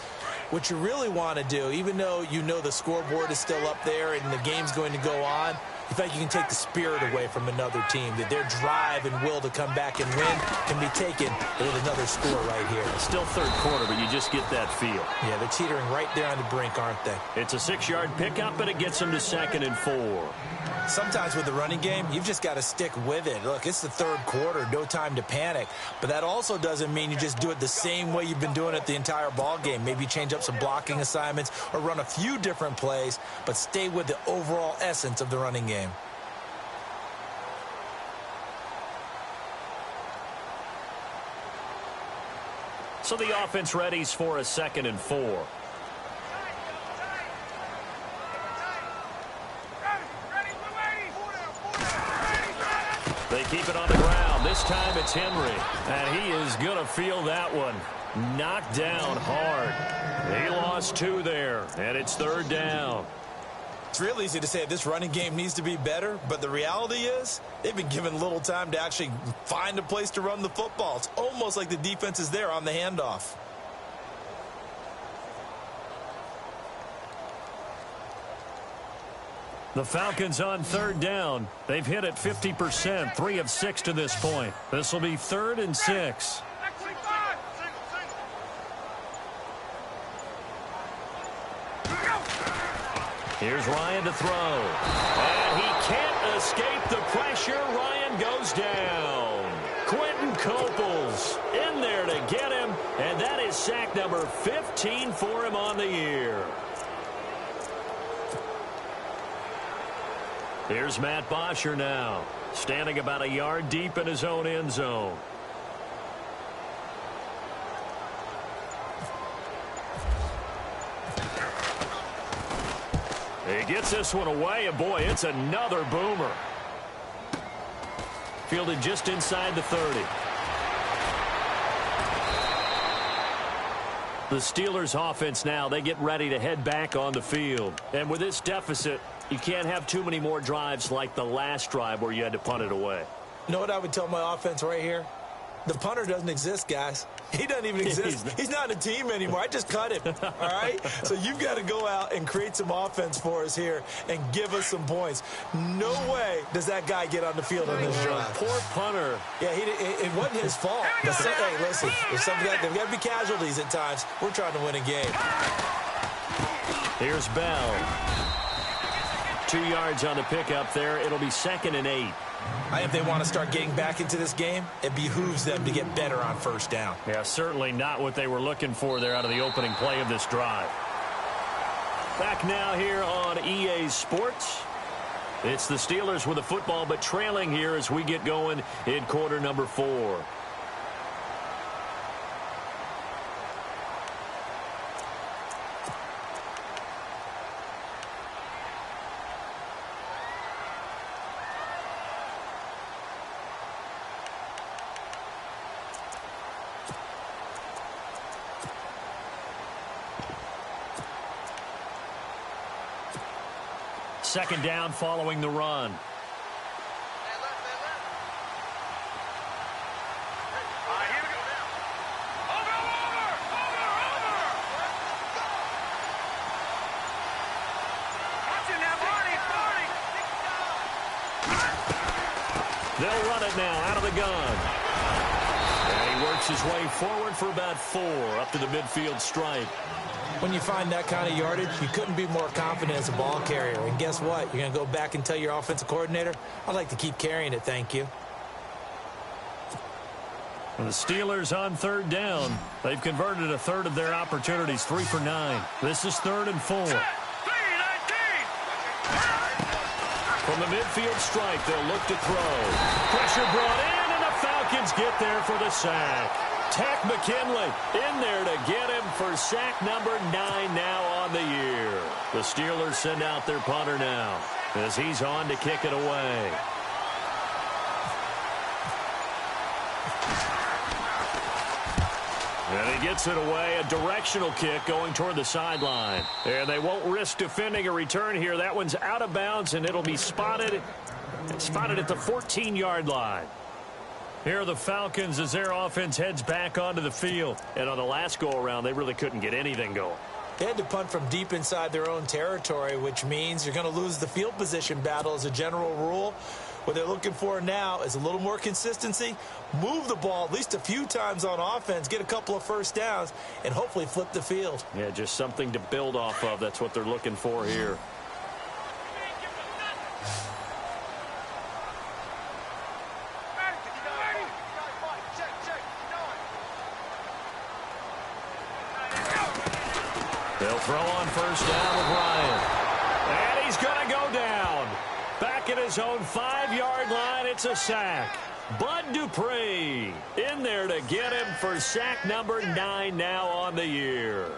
what you really want to do, even though you know the scoreboard is still up there and the game's going to go on, in fact, you can take the spirit away from another team, that their drive and will to come back and win can be taken with another score right here. It's still 3rd quarter, but you just get that feel. Yeah, they're teetering right there on the brink, aren't they? It's a 6-yard pickup, and it gets them to 2nd and 4. Sometimes with the running game, you've just got to stick with it. Look, it's the third quarter, no time to panic. But that also doesn't mean you just do it the same way you've been doing it the entire ball game. Maybe change up some blocking assignments or run a few different plays, but stay with the overall essence of the running game. So the offense readies for a 2nd and 4. They keep it on the ground. This time it's Henry. And he is going to feel that one. Knocked down hard. He lost 2 there. And it's 3rd down. It's real easy to say this running game needs to be better, but the reality is they've been given little time to actually find a place to run the football. It's almost like the defense is there on the handoff. The Falcons on 3rd down. They've hit it 50%, 3 of 6 to this point. This will be 3rd and 6. Here's Ryan to throw. And he can't escape the pressure. Ryan goes down. Quentin Coples in there to get him. And that is sack number 15 for him on the year. Here's Matt Bosher now, standing about a yard deep in his own end zone. He gets this one away, and boy, it's another boomer. Fielded just inside the 30. The Steelers offense now, they get ready to head back on the field. And with this deficit, you can't have too many more drives like the last drive where you had to punt it away. You know what I would tell my offense right here? The punter doesn't exist, guys. He doesn't even exist. He's not a team anymore. I just cut him, all right? So you've got to go out and create some offense for us here and give us some points. No way does that guy get on the field on this drive. Poor punter. Yeah, it wasn't his fault. But hey, listen, there's got to be casualties at times. We're trying to win a game. Here's Bell. 2 yards on the pickup there. It'll be 2nd and 8. If they want to start getting back into this game, it behooves them to get better on 1st down. Yeah, certainly not what they were looking for there out of the opening play of this drive. Back now here on EA Sports. It's the Steelers with the football, but trailing here as we get going in quarter number 4. Second down following the run. They'll run it now out of the gun. And he works his way forward for about 4 up to the midfield stripe. When you find that kind of yardage, you couldn't be more confident as a ball carrier. And guess what? You're going to go back and tell your offensive coordinator, I'd like to keep carrying it, thank you. And the Steelers on 3rd down. They've converted a third of their opportunities, 3 for 9. This is 3rd and 4. From the midfield stripe, they'll look to throw. Pressure brought in, and the Falcons get there for the sack. Tack McKinley in there to get him for sack number 9 now on the year. The Steelers send out their punter now as he's on to kick it away. And he gets it away, a directional kick going toward the sideline. And they won't risk defending a return here. That one's out of bounds, and it'll be spotted at the 14-yard line. Here are the Falcons as their offense heads back onto the field. And on the last go-around, they really couldn't get anything going. They had to punt from deep inside their own territory, which means you're going to lose the field position battle as a general rule. What they're looking for now is a little more consistency, move the ball at least a few times on offense, get a couple of first downs, and hopefully flip the field. Yeah, just something to build off of. That's what they're looking for here. They'll throw on first down with Ryan. And he's going to go down. Back at his own 5-yard line, it's a sack. Bud Dupree in there to get him for sack number 9 now on the year.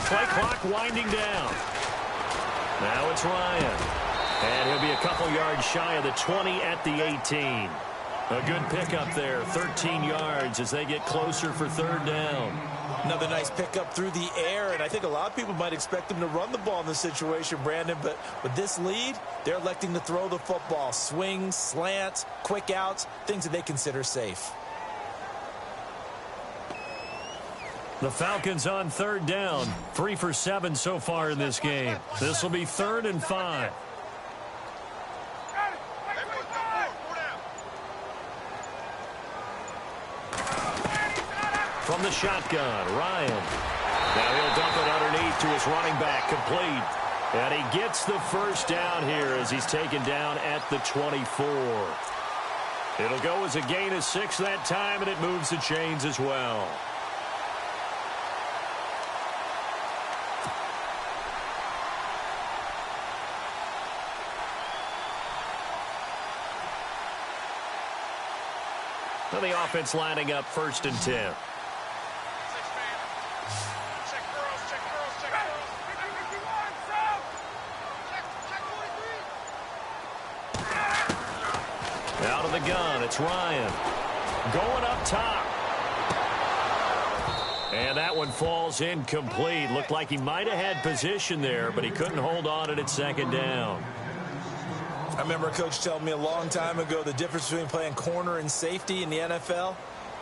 Play clock winding down. Now it's Ryan. And he'll be a couple yards shy of the 20 at the 18. A good pickup there, 13 yards as they get closer for third down. Another nice pickup through the air, and I think a lot of people might expect him to run the ball in this situation, Brandon, but with this lead, they're electing to throw the football. Swings, slants, quick outs, things that they consider safe. The Falcons on third down, 3 for 7 so far in this game. This will be 3rd and 5. From the shotgun, Ryan. Now he'll dump it underneath to his running back, complete. And he gets the first down here as he's taken down at the 24. It'll go as a gain of 6 that time, and it moves the chains as well. Now the offense lining up 1st and 10. Out of the gun, it's Ryan. Going up top. And that one falls incomplete. Looked like he might have had position there, but he couldn't hold on at 2nd down. I remember a coach telling me a long time ago the difference between playing corner and safety in the NFL.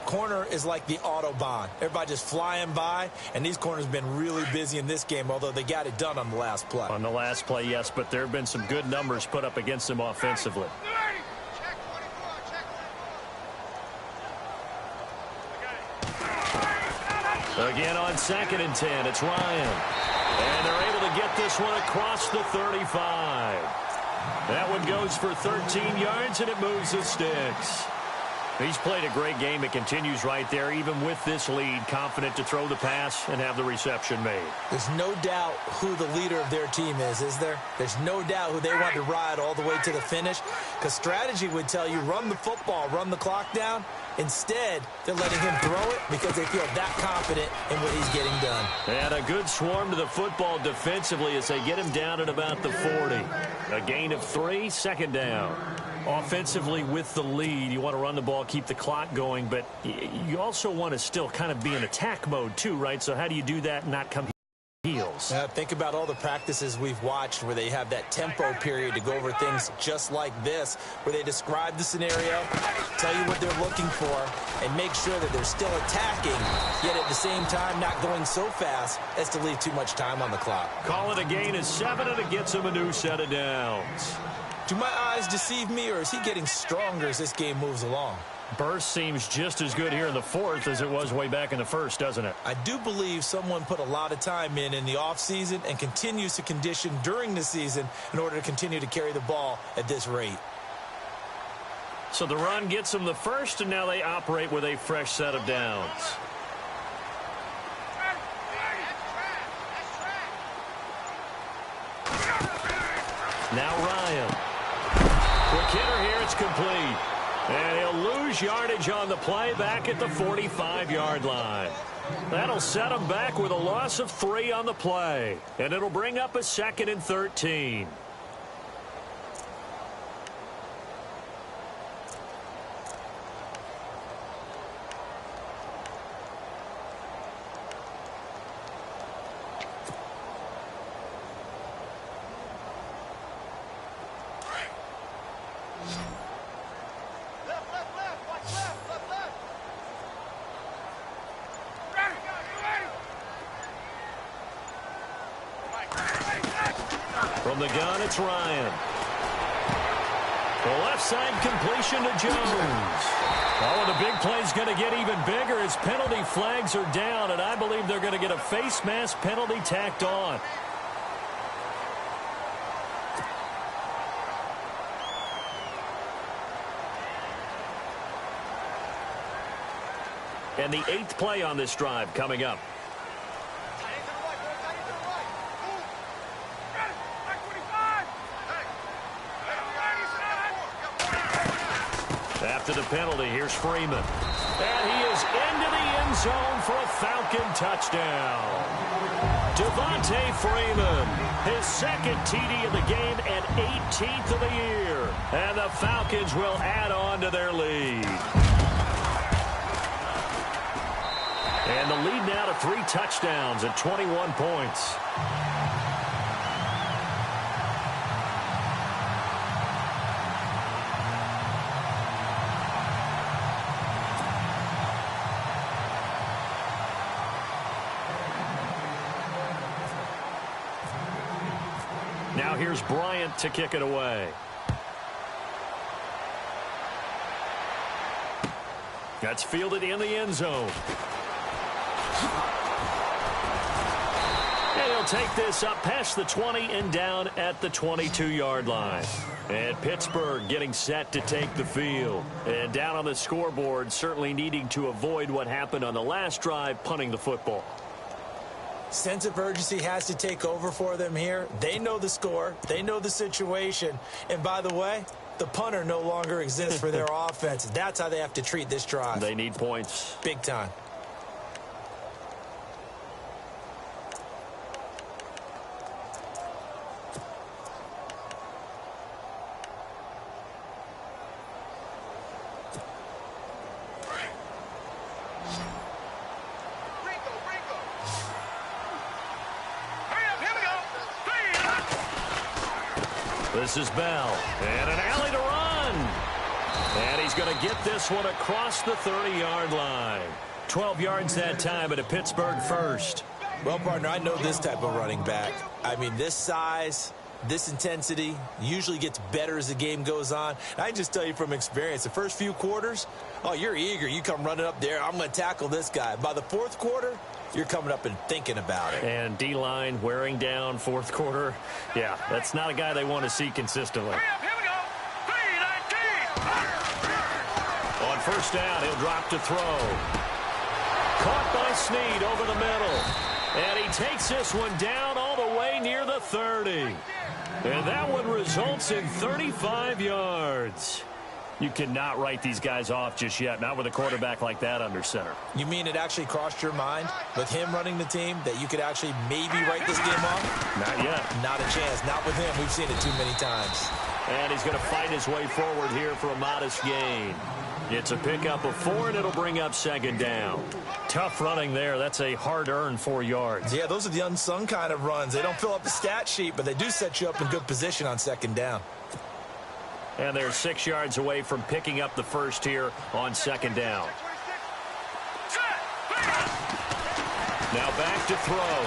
Corner is like the Autobahn. Everybody just flying by, and these corners have been really busy in this game, although they got it done on the last play. On the last play, yes, but there have been some good numbers put up against them offensively. Again on 2nd and 10, it's Ryan. And they're able to get this one across the 35. That one goes for 13 yards, and it moves the sticks. He's played a great game. It continues right there, even with this lead, confident to throw the pass and have the reception made. There's no doubt who the leader of their team is there? There's no doubt who they want to ride all the way to the finish, because strategy would tell you run the football, run the clock down. Instead, they're letting him throw it because they feel that confident in what he's getting done. And a good swarm to the football defensively as they get him down at about the 40. A gain of 3, 2nd down. Offensively with the lead, you want to run the ball, keep the clock going, but you also want to still kind of be in attack mode too, right? So how do you do that and not come heels? Think about all the practices we've watched where they have that tempo period to go over things just like this, where they describe the scenario, tell you what they're looking for, and make sure that they're still attacking, yet at the same time not going so fast as to leave too much time on the clock. Call it a gain of 7, and it gets them a new set of downs. Do my eyes deceive me, or is he getting stronger as this game moves along? Burst seems just as good here in the 4th as it was way back in the 1st, doesn't it? I do believe someone put a lot of time in the offseason and continues to condition during the season in order to continue to carry the ball at this rate. So the run gets them the 1st, and now they operate with a fresh set of downs. Now Ryan. Quick hitter here, it's complete. And he'll lose yardage on the play back at the 45-yard line. That'll set him back with a loss of 3 on the play. And it'll bring up a 2nd and 13. From the gun, it's Ryan. The left side completion to Jones. Oh, and the big play's going to get even bigger as penalty flags are down, and I believe they're going to get a face mask penalty tacked on. And the 8th play on this drive coming up. After the penalty, here's Freeman. And he is into the end zone for a Falcon touchdown. Devontae Freeman, his second TD of the game and 18th of the year. And the Falcons will add on to their lead. And the lead now to 3 touchdowns at 21 points. Now here's Bryant to kick it away. That's fielded in the end zone. And he'll take this up past the 20 and down at the 22-yard line. And Pittsburgh getting set to take the field. And down on the scoreboard, certainly needing to avoid what happened on the last drive, punting the football. Sense of urgency has to take over for them here. They know the score. They know the situation. And by the way, the punter no longer exists for their offense. That's how they have to treat this drive. They need points. Big time. This is Bell, and an alley to run. And he's going to get this one across the 30-yard line. 12 yards that time, but a Pittsburgh first. Well, partner, I know this type of running back. I mean, this size, this intensity usually gets better as the game goes on. And I can just tell you from experience, the first few quarters, oh, you're eager. You come running up there, I'm going to tackle this guy. By the fourth quarter, you're coming up and thinking about it. And D-line wearing down fourth quarter. Yeah, that's not a guy they want to see consistently. Here we go. 3-19. On first down, he'll drop to throw. Caught by Snead over the middle. And he takes this one down all the way near the 30. And that one results in 35 yards. You cannot write these guys off just yet, not with a quarterback like that under center. You mean it actually crossed your mind with him running the team that you could actually maybe write this game off? Not yet. Not a chance. Not with him. We've seen it too many times. And he's going to fight his way forward here for a modest gain. It's a pickup of 4, and it'll bring up second down. Tough running there. That's a hard-earned 4 yards. Yeah, those are the unsung kind of runs. They don't fill up the stat sheet, but they do set you up in good position on second down. And they're 6 yards away from picking up the first here on second down. Now back to throw.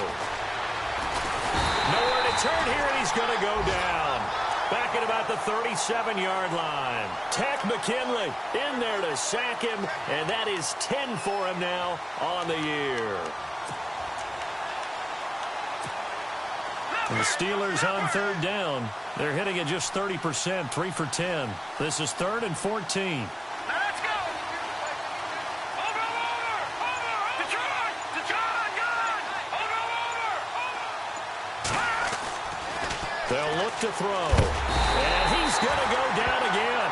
Nowhere to turn here, and he's going to go down. Back at about the 37-yard line. Tech McKinley in there to sack him, and that is 10 for him now on the year. And the Steelers on third down. They're hitting at just 30%, 3 for 10. This is 3rd and 14. Let's go. Over. Detroit. Good. Over. They'll look to throw. And he's going to go down again.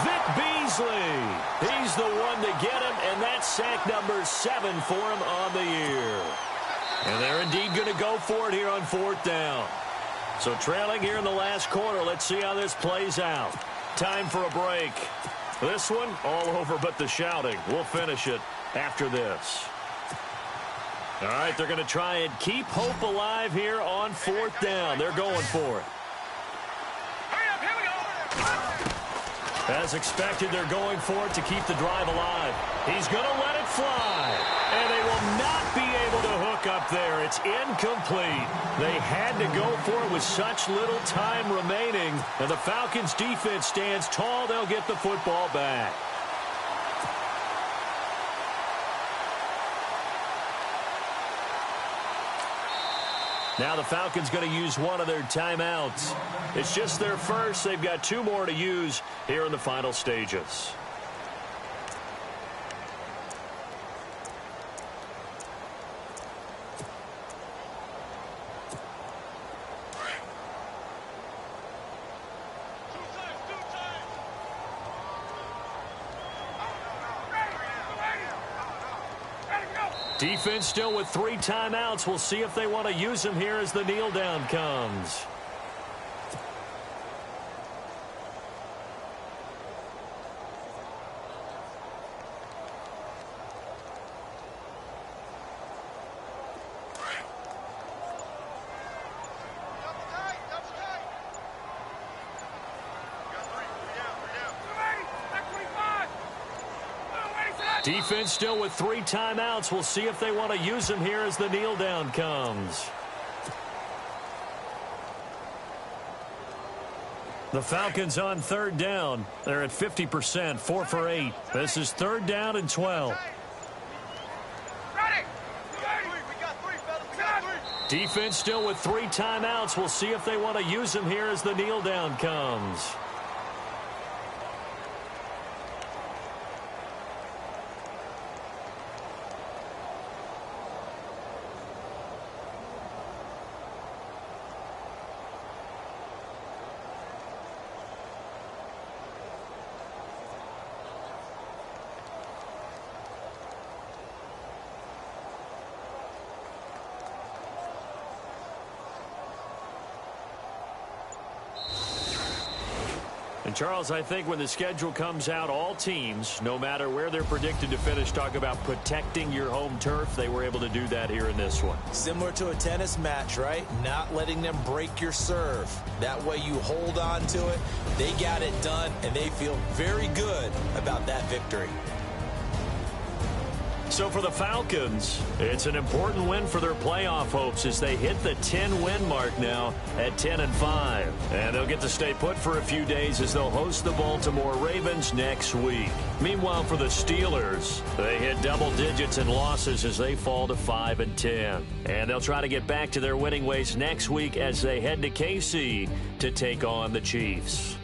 Vic Beasley. He's the one to get him, and that's sack number 7 for him on the year. And they're indeed going to go for it here on 4th down. So trailing here in the last quarter. Let's see how this plays out. Time for a break. This one all over but the shouting. We'll finish it after this. All right, they're going to try and keep hope alive here on 4th down. They're going for it. Here we go. As expected, they're going for it to keep the drive alive. He's going to let it fly. And they will not be able to hook look up there. It's incomplete. They had to go for it with such little time remaining. And the Falcons defense stands tall. They'll get the football back. Now the Falcons going to use one of their timeouts. It's just their first. They've got 2 more to use here in the final stages. Defense still with 3 timeouts. We'll see if they want to use them here as the kneel down comes. Defense still with 3 timeouts. We'll see if they want to use them here as the kneel down comes. The Falcons on 3rd down. They're at 50%, 4 for 8. This is 3rd down and 12. Defense still with 3 timeouts. We'll see if they want to use them here as the kneel down comes. And Charles, I think when the schedule comes out, all teams, no matter where they're predicted to finish, talk about protecting your home turf. They were able to do that here in this one. Similar to a tennis match, right? Not letting them break your serve. That way you hold on to it. They got it done, and they feel very good about that victory. So for the Falcons, it's an important win for their playoff hopes as they hit the 10-win mark now at 10-5. And they'll get to stay put for a few days as they'll host the Baltimore Ravens next week. Meanwhile, for the Steelers, they hit double digits in losses as they fall to 5-10. And they'll try to get back to their winning ways next week as they head to KC to take on the Chiefs.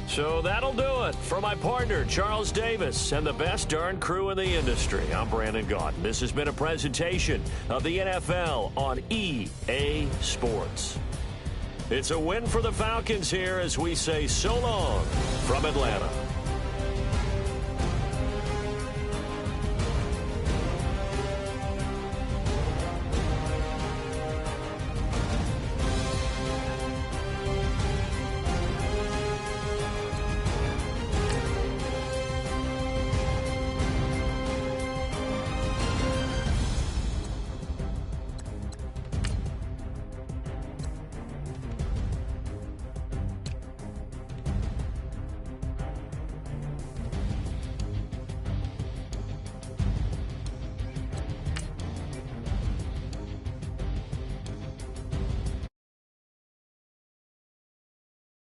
So that'll do it for my partner, Charles Davis, and the best darn crew in the industry. I'm Brandon Gaudin. This has been a presentation of the NFL on EA Sports. It's a win for the Falcons here as we say so long from Atlanta.